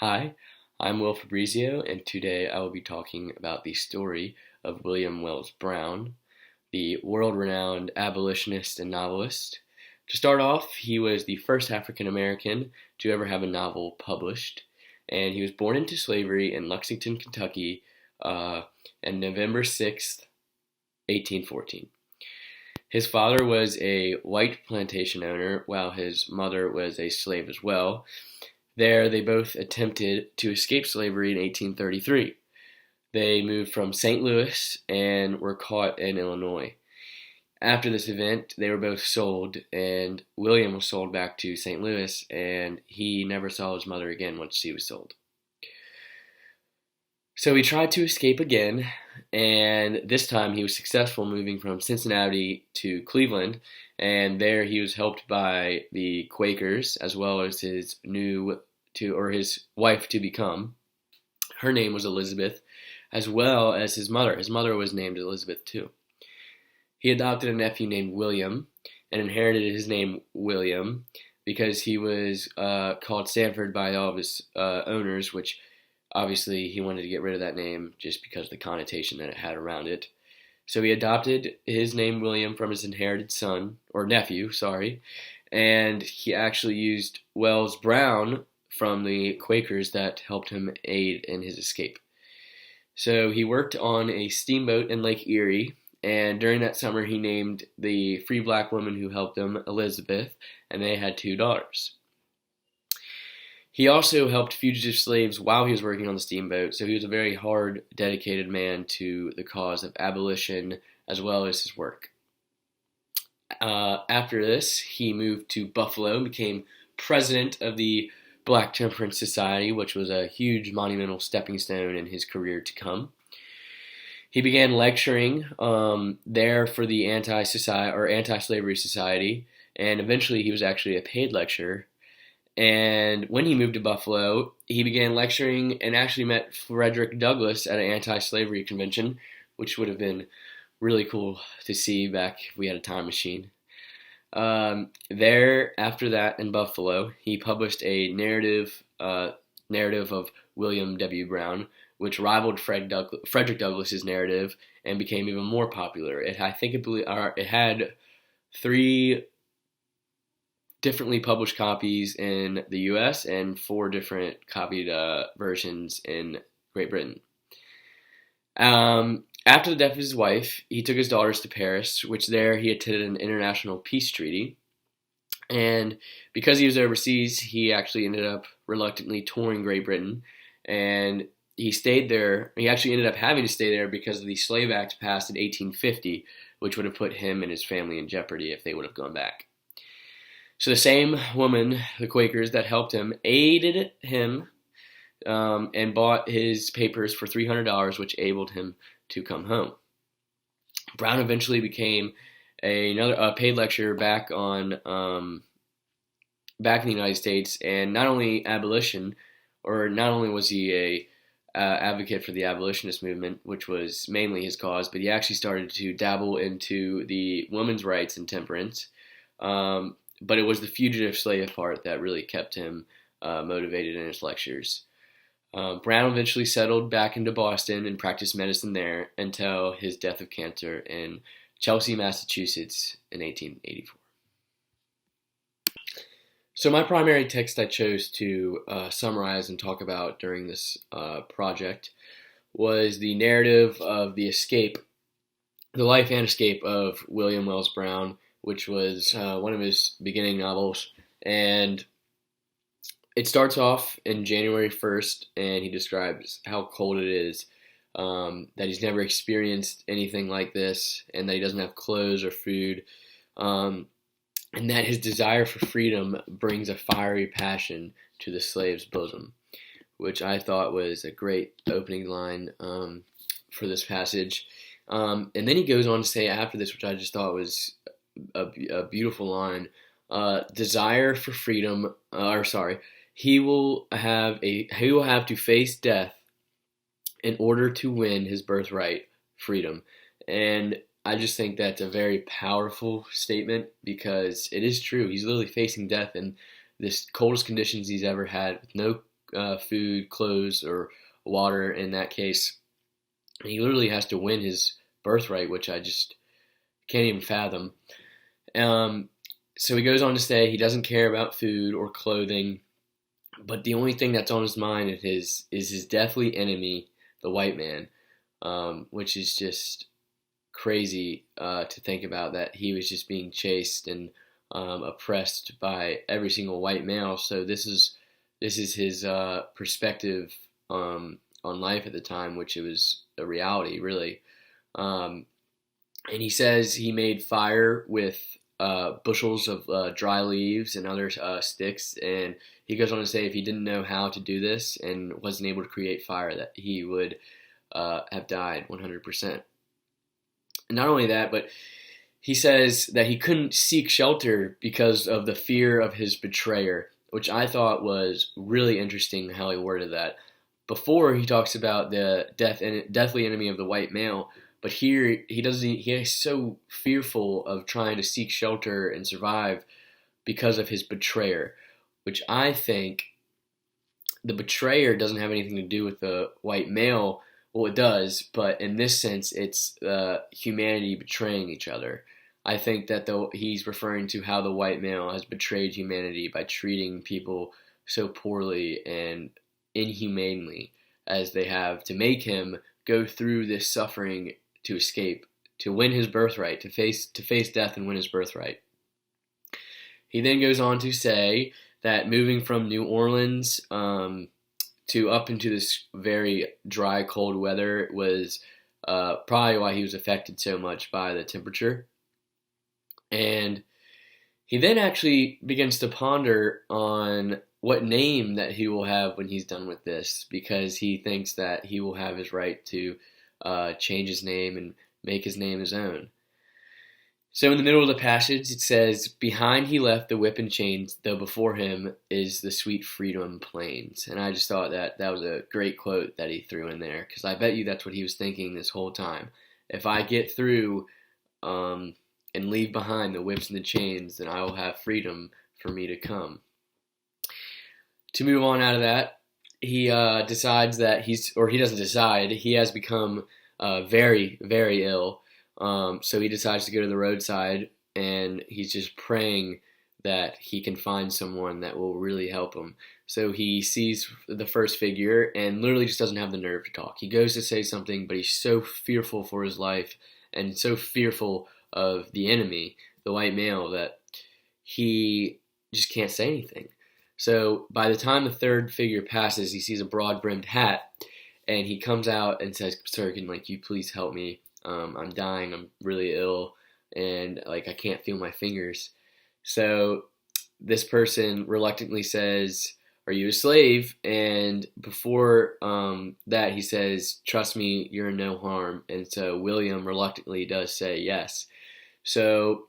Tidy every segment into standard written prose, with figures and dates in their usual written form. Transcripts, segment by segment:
Hi, I'm Will Fabrizio, and today I will be talking about the story of William Wells Brown, the world renowned abolitionist and novelist. To start off, he was the first African American to ever have a novel published, and he was born into slavery in Lexington, Kentucky, uh, on November 6th, 1814. His father was a white plantation owner, while his mother was a slave as well. There, they both attempted to escape slavery in 1833. They moved from St. Louis and were caught in Illinois. After this event, they were both sold, and William was sold back to St. Louis, and he never saw his mother again once she was sold. So he tried to escape again, and this time he was successful, moving from Cincinnati to Cleveland, and there he was helped by the Quakers as well as his wife to become. Her name was Elizabeth, as well as his mother. His mother was named Elizabeth too. He adopted a nephew named William and inherited his name William because he was called Sanford by all of his owners, which obviously he wanted to get rid of that name just because of the connotation that it had around it. So he adopted his name William from his inherited son, or nephew, sorry, and he actually used Wells Brown from the Quakers that helped him aid in his escape. So he worked on a steamboat in Lake Erie, and during that summer he named the free black woman who helped him Elizabeth, and they had two daughters. He also helped fugitive slaves while he was working on the steamboat, so he was a very hard, dedicated man to the cause of abolition as well as his work. After this, he moved to Buffalo and became president of the Black Temperance Society, which was a huge monumental stepping stone in his career to come. He began lecturing there for the anti-slavery society, and eventually he was actually a paid lecturer. And when he moved to Buffalo, he began lecturing and actually met Frederick Douglass at an anti-slavery convention, which would have been really cool to see back if we had a time machine. After that, in Buffalo, he published a narrative of William W. Brown, which rivaled Frederick Douglass's narrative and became even more popular. It had three differently published copies in the U.S. and four different copied versions in Great Britain. After the death of his wife, he took his daughters to Paris, which there he attended an international peace treaty. And because he was overseas, he actually ended up reluctantly touring Great Britain. And he stayed there. He actually ended up having to stay there because of the Slave Act passed in 1850, which would have put him and his family in jeopardy if they would have gone back. So the same woman, the Quakers, that helped him, aided him and bought his papers for $300, which enabled him to come home. Brown eventually became a paid lecturer back in the United States, and not only was he a advocate for the abolitionist movement, which was mainly his cause, but he actually started to dabble into the women's rights and temperance. But it was the fugitive slave part that really kept him motivated in his lectures. Brown eventually settled back into Boston and practiced medicine there until his death of cancer in Chelsea, Massachusetts in 1884. So my primary text I chose to summarize and talk about during this project was the narrative of the life and escape of William Wells Brown, which was one of his beginning novels. And it starts off in January 1st, and he describes how cold it is, that he's never experienced anything like this, and that he doesn't have clothes or food, and that his desire for freedom brings a fiery passion to the slave's bosom, which I thought was a great opening line for this passage. And then he goes on to say after this, which I just thought was a beautiful line, desire for freedom, he will have to face death in order to win his birthright, freedom. And I just think that's a very powerful statement because it is true. He's literally facing death in this coldest conditions he's ever had, with no food, clothes, or water in that case. He literally has to win his birthright, which I just can't even fathom. Um, so he goes on to say he doesn't care about food or clothing, but the only thing that's on his mind is his deathly enemy, the white man, which is just crazy to think about that he was just being chased and oppressed by every single white male. So this is his perspective on life at the time, which it was a reality, really. Um, and he says he made fire with bushels of dry leaves and other sticks. And he goes on to say if he didn't know how to do this and wasn't able to create fire, that he would have died 100%. And not only that, but he says that he couldn't seek shelter because of the fear of his betrayer, which I thought was really interesting how he worded that. Before he talks about the deathly enemy of the white male, but here he doesn't. He is so fearful of trying to seek shelter and survive because of his betrayer, which I think the betrayer doesn't have anything to do with the white male. Well, it does, but in this sense, it's humanity betraying each other. I think that he's referring to how the white male has betrayed humanity by treating people so poorly and inhumanely as they have to make him go through this suffering to escape, to win his birthright, to face death and win his birthright. He then goes on to say that moving from New Orleans to up into this very dry, cold weather was probably why he was affected so much by the temperature. And he then actually begins to ponder on what name that he will have when he's done with this, because he thinks that he will have his right to change his name and make his name his own. So in the middle of the passage, it says, "Behind he left the whip and chains, though before him is the sweet freedom plains." And I just thought that was a great quote that he threw in there, because I bet you that's what he was thinking this whole time. If I get through and leave behind the whips and the chains, then I will have freedom for me to come. To move on out of that, he decides that he doesn't decide, he has become very, very ill. So he decides to go to the roadside, and he's just praying that he can find someone that will really help him. So he sees the first figure and literally just doesn't have the nerve to talk. He goes to say something, but he's so fearful for his life and so fearful of the enemy, the white male, that he just can't say anything. So by the time the third figure passes, he sees a broad-brimmed hat, and he comes out and says, "Sir, can you please help me? I'm dying. I'm really ill, and I can't feel my fingers." So this person reluctantly says, "Are you a slave?" And before that, he says, "Trust me, you're in no harm." And so William reluctantly does say yes. So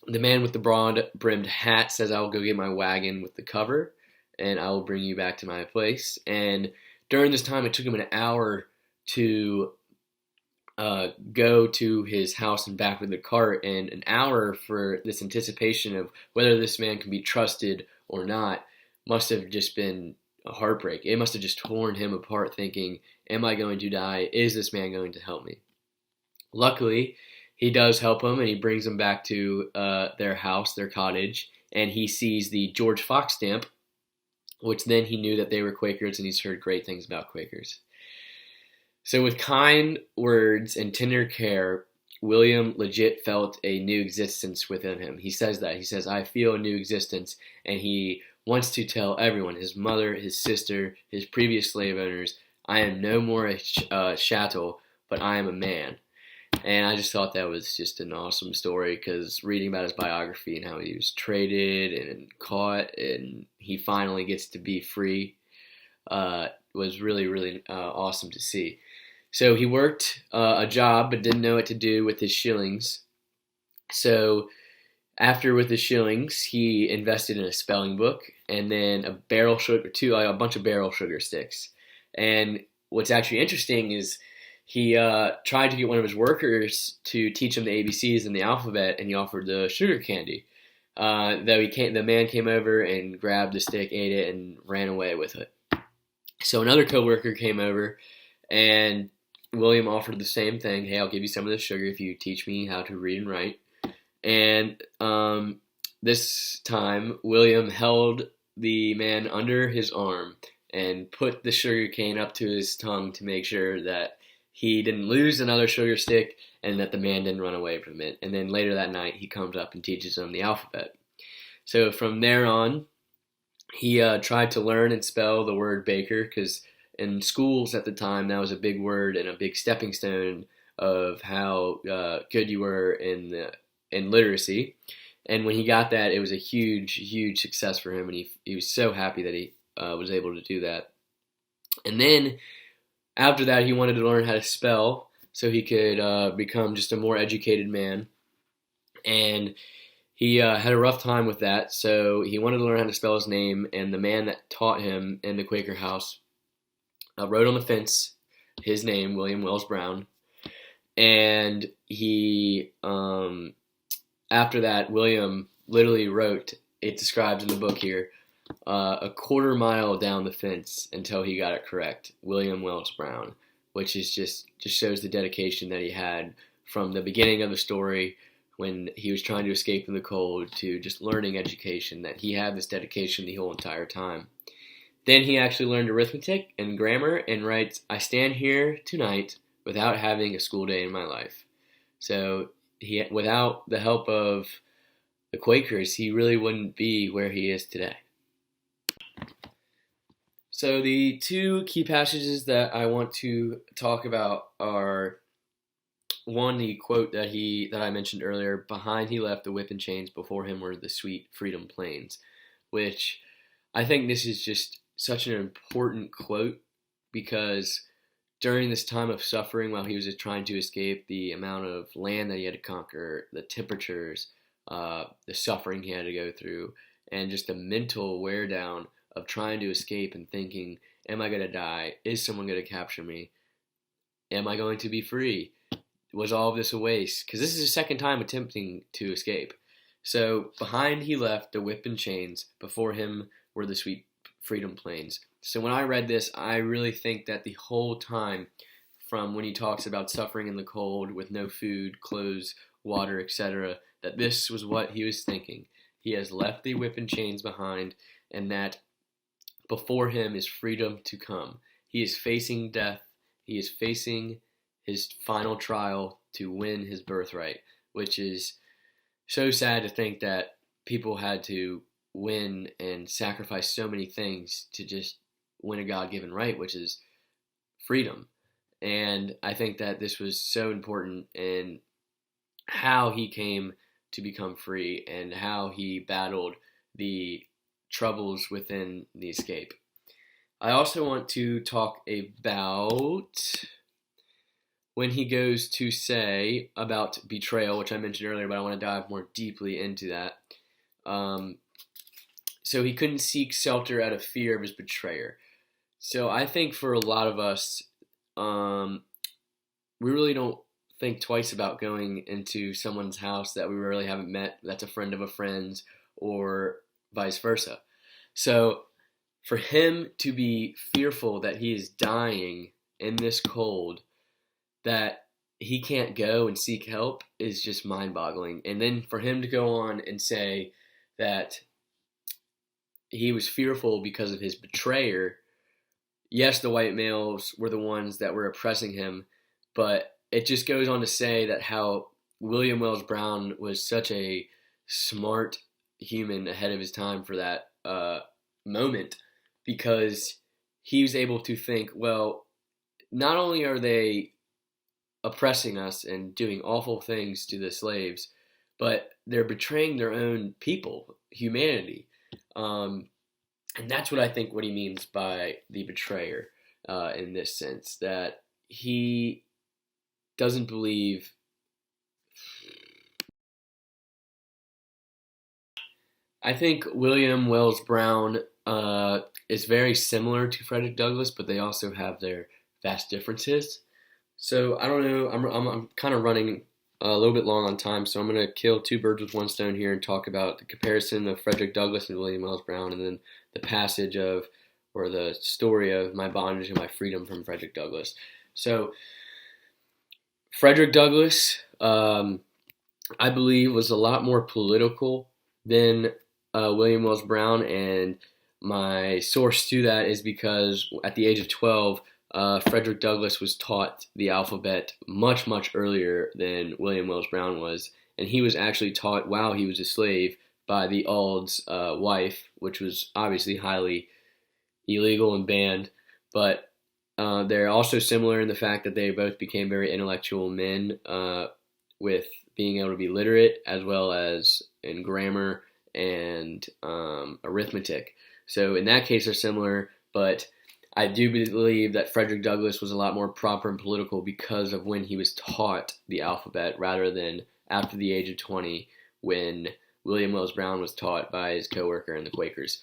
the man with the broad-brimmed hat says, "I will go get my wagon with the cover, and I will bring you back to my place." And during this time, it took him an hour to go to his house and back with the cart, and an hour for this anticipation of whether this man can be trusted or not must have just been a heartbreak. It must have just torn him apart, thinking, am I going to die? Is this man going to help me? Luckily, he does help him, and he brings him back to their house, their cottage, and he sees the George Fox stamp, which then he knew that they were Quakers, and he's heard great things about Quakers. So with kind words and tender care, William legit felt a new existence within him. He says that. He says, "I feel a new existence," and he wants to tell everyone, his mother, his sister, his previous slave owners, "I am no more a chattel, but I am a man." And I just thought that was just an awesome story, because reading about his biography and how he was traded and caught and he finally gets to be free was really, really awesome to see. So he worked a job but didn't know what to do with his shillings. So after with his shillings, he invested in a spelling book and then a bunch of barrel sugar sticks. And what's actually interesting is he tried to get one of his workers to teach him the ABCs and the alphabet, and he offered the sugar candy. The man came over and grabbed the stick, ate it, and ran away with it. So another coworker came over, and William offered the same thing. Hey, I'll give you some of the sugar if you teach me how to read and write. And this time, William held the man under his arm and put the sugar cane up to his tongue to make sure that he didn't lose another sugar stick and that the man didn't run away from it. And then later that night, he comes up and teaches him the alphabet. So from there on, he tried to learn and spell the word baker because in schools at the time, that was a big word and a big stepping stone of how good you were in literacy. And when he got that, it was a huge, huge success for him, and he was so happy that he was able to do that. And then after that, he wanted to learn how to spell so he could become just a more educated man. And he had a rough time with that, so he wanted to learn how to spell his name. And the man that taught him in the Quaker house wrote on the fence his name, William Wells Brown. And he after that, William literally wrote, it describes in the book here, a quarter mile down the fence until he got it correct, William Wells Brown, which is just shows the dedication that he had from the beginning of the story when he was trying to escape from the cold to just learning education, that he had this dedication the whole entire time. Then he actually learned arithmetic and grammar and writes, I stand here tonight without having a school day in my life. So without the help of the Quakers, he really wouldn't be where he is today. So the two key passages that I want to talk about are, one, the quote that I mentioned earlier, behind he left the whip and chains, before him were the sweet freedom plains, which I think this is just such an important quote because during this time of suffering, while he was just trying to escape the amount of land that he had to conquer, the temperatures, the suffering he had to go through, and just the mental wear down of trying to escape and thinking, am I going to die? Is someone going to capture me? Am I going to be free? Was all of this a waste? Because this is his second time attempting to escape. So behind he left the whip and chains, before him were the sweet freedom plains. So when I read this, I really think that the whole time, from when he talks about suffering in the cold with no food, clothes, water, etc., that this was what he was thinking. He has left the whip and chains behind, and that before him is freedom to come. He is facing death. He is facing his final trial to win his birthright, which is so sad to think that people had to win and sacrifice so many things to just win a God-given right, which is freedom. And I think that this was so important in how he came to become free and how he battled the troubles within the escape. I also want to talk about when he goes to say about betrayal, which I mentioned earlier, but I want to dive more deeply into that. So he couldn't seek shelter out of fear of his betrayer. So I think for a lot of us, we really don't think twice about going into someone's house that we really haven't met, that's a friend of a friend's, or vice versa. So for him to be fearful that he is dying in this cold, that he can't go and seek help, is just mind-boggling. And then for him to go on and say that he was fearful because of his betrayer. Yes, the white males were the ones that were oppressing him, but it just goes on to say that how William Wells Brown was such a smart human ahead of his time for that moment, because he was able to think, well, not only are they oppressing us and doing awful things to the slaves, but they're betraying their own people, humanity. And that's what I think what he means by the betrayer in this sense, that he doesn't believe. I think William Wells Brown is very similar to Frederick Douglass, but they also have their vast differences. So I don't know. I'm kind of running a little bit long on time, so I'm going to kill two birds with one stone here and talk about the comparison of Frederick Douglass and William Wells Brown, and then the passage of or the story of my bondage and my freedom from Frederick Douglass. So Frederick Douglass, I believe, was a lot more political than William Wells Brown, and my source to that is because at the age of 12, Frederick Douglass was taught the alphabet much, much earlier than William Wells Brown was, and he was actually taught while he was a slave by the Ald's wife, which was obviously highly illegal and banned, but they're also similar in the fact that they both became very intellectual men with being able to be literate as well as in grammar and arithmetic. So in that case, they're similar, but I do believe that Frederick Douglass was a lot more proper and political because of when he was taught the alphabet rather than after the age of 20 when William Wells Brown was taught by his coworker in the Quakers.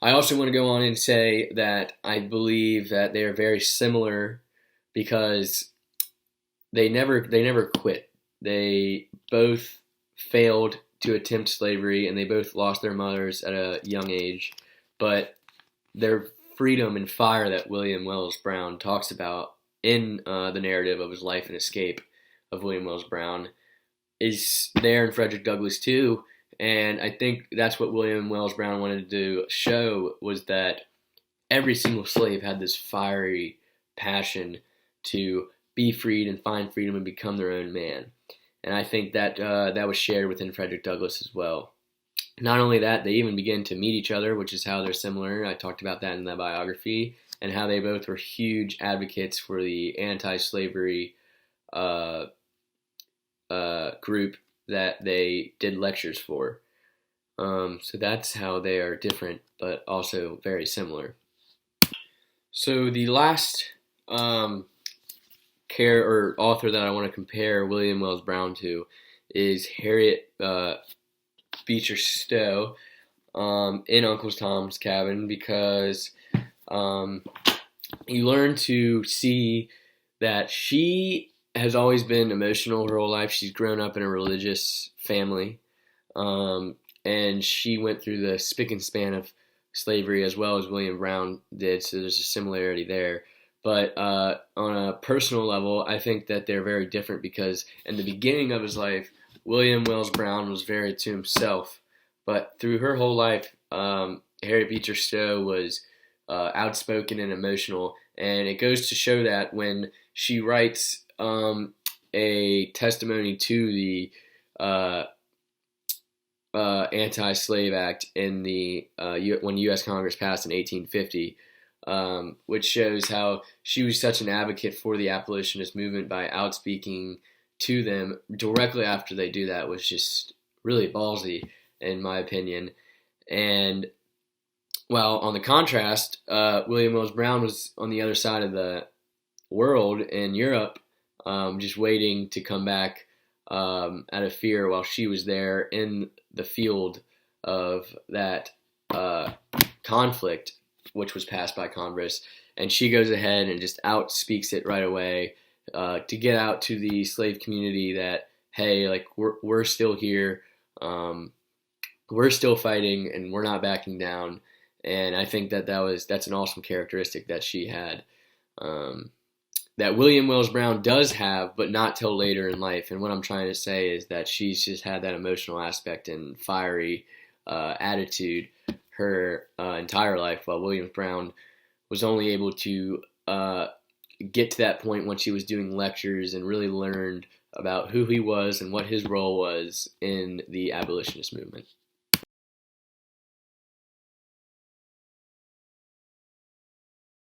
I also want to go on and say that I believe that they are very similar because they never quit. They both failed to attempt slavery, and they both lost their mothers at a young age. But their freedom and fire that William Wells Brown talks about in the narrative of his life and escape of William Wells Brown is there in Frederick Douglass too. And I think that's what William Wells Brown wanted to show, was that every single slave had this fiery passion to be freed and find freedom and become their own man. And I think that that was shared within Frederick Douglass as well. Not only that, they even began to meet each other, which is how they're similar. I talked about that in the biography, and how they both were huge advocates for the anti-slavery group that they did lectures for. So that's how they are different, but also very similar. So the last author that I want to compare William Wells Brown to is Harriet Beecher Stowe in Uncle Tom's Cabin, because you learn to see that she has always been emotional her whole life. She's grown up in a religious family, and she went through the spick and span of slavery as well as William Brown did, so there's a similarity there. But on a personal level, I think that they're very different because in the beginning of his life, William Wells Brown was very to himself, but through her whole life, Harriet Beecher Stowe was outspoken and emotional, and it goes to show that when she writes a testimony to the Anti-Slave Act in the when U.S. Congress passed in 1850, which shows how she was such an advocate for the abolitionist movement by outspeaking to them directly after they do that, was just really ballsy, in my opinion. And while on the contrast, William Wells Brown was on the other side of the world in Europe, just waiting to come back out of fear, while she was there in the field of that conflict, which was passed by Congress. And she goes ahead and just outspeaks it right away to get out to the slave community that, hey, like we're still here, we're still fighting, and we're not backing down. And I think that's an awesome characteristic that she had, that William Wells Brown does have, but not till later in life. And what I'm trying to say is that she's just had that emotional aspect and fiery attitude her entire life, while William Brown was only able to get to that point when she was doing lectures and really learned about who he was and what his role was in the abolitionist movement.